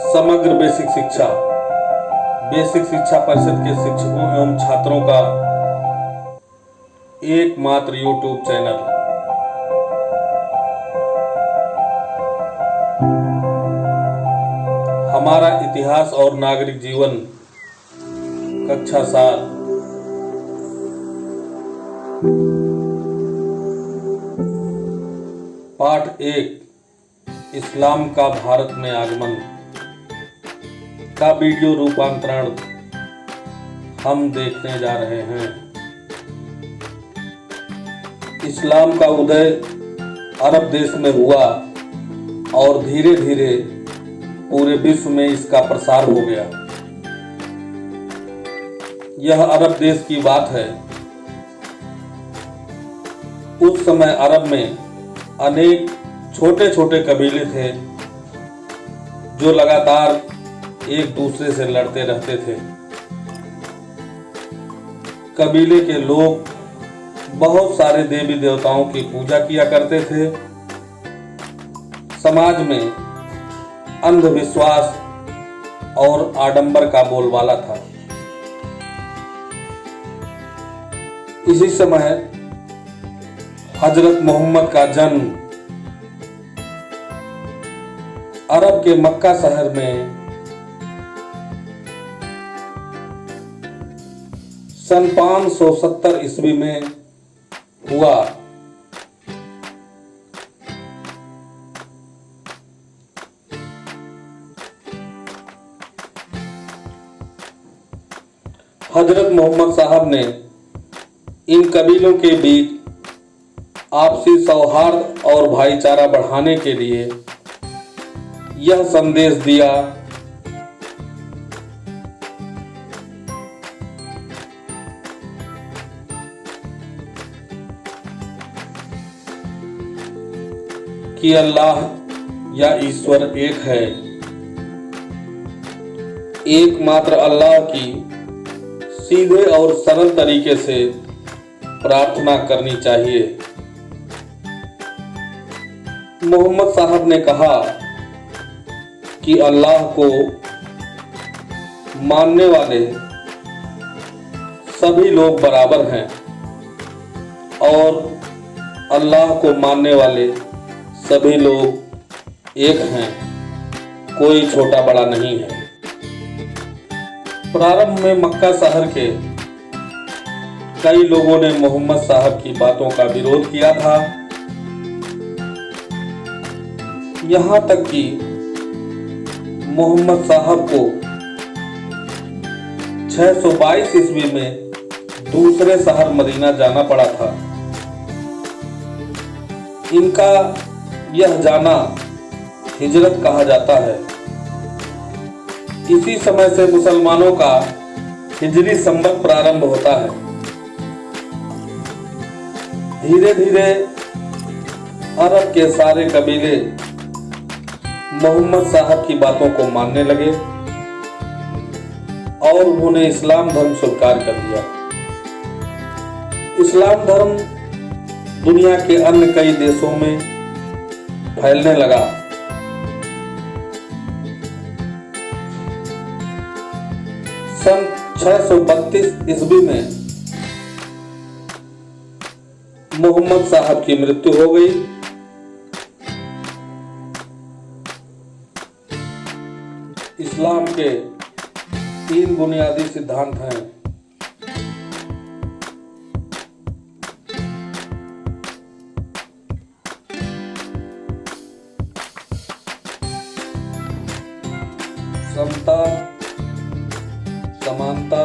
समग्र बेसिक शिक्षा परिषद के शिक्षकों एवं छात्रों का एकमात्र यूट्यूब चैनल। हमारा इतिहास और नागरिक जीवन, कक्षा 7। पाठ 1, इस्लाम का भारत में आगमन का वीडियो रूपांतरण हम देखने जा रहे हैं। इस्लाम का उदय अरब देश में हुआ और धीरे धीरे पूरे विश्व में इसका प्रसार हो गया। यह अरब देश की बात है। उस समय अरब में अनेक छोटे छोटे कबीले थे जो लगातार एक दूसरे से लड़ते रहते थे। कबीले के लोग बहुत सारे देवी देवताओं की पूजा किया करते थे। समाज में अंधविश्वास और आडंबर का बोलबाला था। इसी समय हजरत मोहम्मद का जन्म अरब के मक्का शहर में सन 570 ईस्वी में हुआ। हजरत मोहम्मद साहब ने इन कबीलों के बीच आपसी सौहार्द और भाईचारा बढ़ाने के लिए यह संदेश दिया कि अल्लाह या ईश्वर एक है। एकमात्र अल्लाह की सीधे और सरल तरीके से प्रार्थना करनी चाहिए। मोहम्मद साहब ने कहा कि अल्लाह को मानने वाले सभी लोग बराबर हैं और अल्लाह को मानने वाले सभी लोग एक हैं, कोई छोटा बड़ा नहीं है। प्रारंभ में मक्का शहर के कई लोगों ने मोहम्मद साहब की बातों का विरोध किया था। यहां तक कि मोहम्मद साहब को 622 ईस्वी में दूसरे शहर मदीना जाना पड़ा था। इनका यह जाना हिजरत कहा जाता है। इसी समय से मुसलमानों का हिजरी संवत प्रारंभ होता है। धीरे धीरे अरब के सारे कबीले मोहम्मद साहब की बातों को मानने लगे और उन्होंने इस्लाम धर्म स्वीकार कर लिया। इस्लाम धर्म दुनिया के अन्य कई देशों में फैलने लगा। सन 632 ईस्वी में मोहम्मद साहब की मृत्यु हो गई। इस्लाम के 3 बुनियादी सिद्धांत हैं। समता, समानता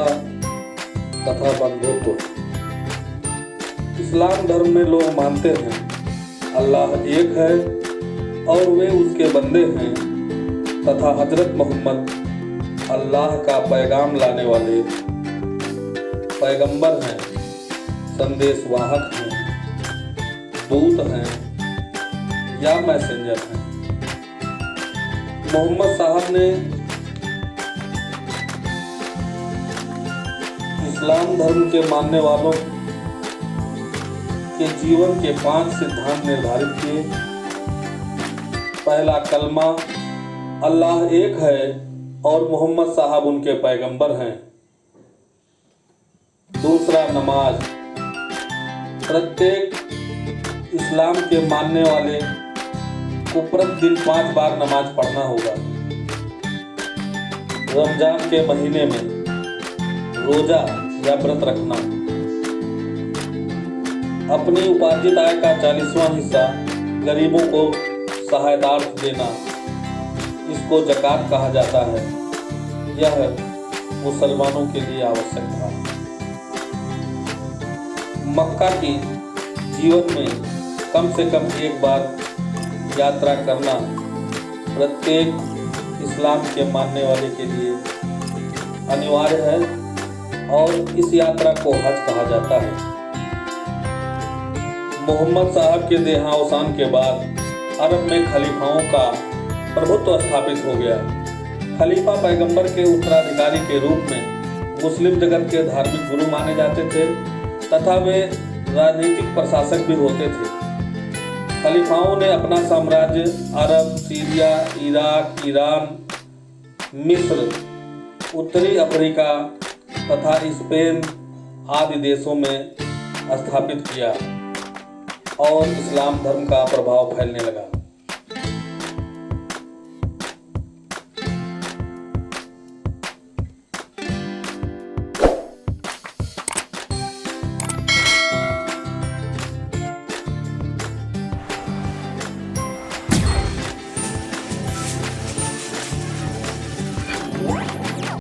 तथा बंधुत्व। इस्लाम धर्म में लोग मानते हैं अल्लाह एक है और वे उसके बंदे हैं तथा हजरत मोहम्मद अल्लाह का पैगाम लाने वाले पैगंबर हैं, संदेशवाहक हैं, दूत हैं या मैसेंजर हैं। मोहम्मद साहब ने इस्लाम धर्म के मानने वालों के जीवन के 5 सिद्धांत निर्धारित किए। पहला कलमा अल्लाह एक है और मोहम्मद साहब उनके पैगंबर हैं। दूसरा, नमाज। प्रत्येक इस्लाम के मानने वाले को प्रतिदिन 5 बार नमाज पढ़ना होगा। रमजान के महीने में रोजा या व्रत रखना। अपनी उपार्जित आय का 40वां हिस्सा गरीबों को सहायतार्थ देना, इसको ज़कात कहा जाता है। यह मुसलमानों के लिए आवश्यक था। मक्का की जीवन में कम से कम एक बार यात्रा करना प्रत्येक इस्लाम के मानने वाले के लिए अनिवार्य है और इस यात्रा को हज कहा जाता है। मोहम्मद साहब के देहावसान के बाद अरब में खलीफाओं का प्रभुत्व स्थापित हो गया। खलीफा पैगंबर के उत्तराधिकारी के रूप में मुस्लिम जगत के धार्मिक गुरु माने जाते थे तथा वे राजनीतिक प्रशासक भी होते थे। खलीफाओं ने अपना साम्राज्य अरब, सीरिया, इराक, ईरान, मिस्र, उत्तरी अफ्रीका तथा स्पेन आदि देशों में स्थापित किया और इस्लाम धर्म का प्रभाव फैलने लगा।